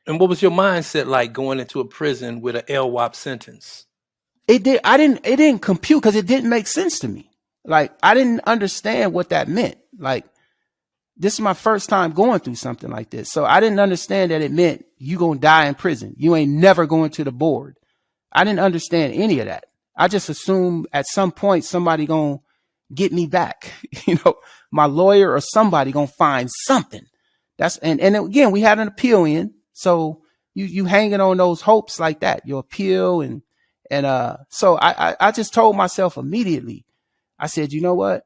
And what was your mindset like going into a prison with an LWOP sentence? It didn't compute because it didn't make sense to me. Like, I didn't understand what that meant. Like, this is my first time going through something like this. So I didn't understand that it meant you gonna die in prison. You ain't never going to the board. I didn't understand any of that. I just assumed at some point somebody gonna get me back. My lawyer or somebody gonna find something. And again, we had an appeal in. So you hanging on those hopes like that, your appeal. So I just told myself immediately, I said, you know what?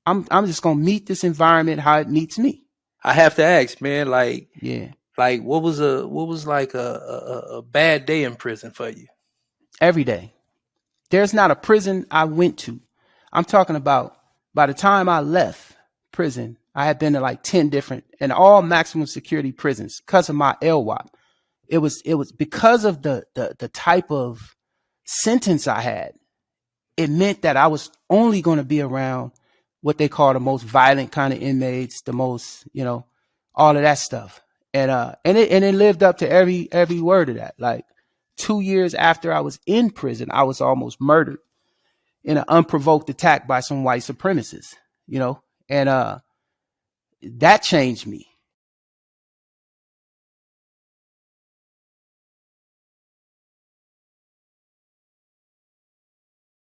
I'm just gonna meet this environment how it meets me. I have to ask, man, Yeah. like what was like a bad day in prison for you? Every day. There's not a prison I went to. I'm talking about by the time I left prison, I had been to like 10 different and all maximum security prisons because of my LWOP. It was because of the type of sentence I had. It meant that I was only going to be around what they call the most violent kind of inmates, the most, all of that stuff. And it lived up to every word of that. Like 2 years after I was in prison, I was almost murdered in an unprovoked attack by some white supremacists, and that changed me.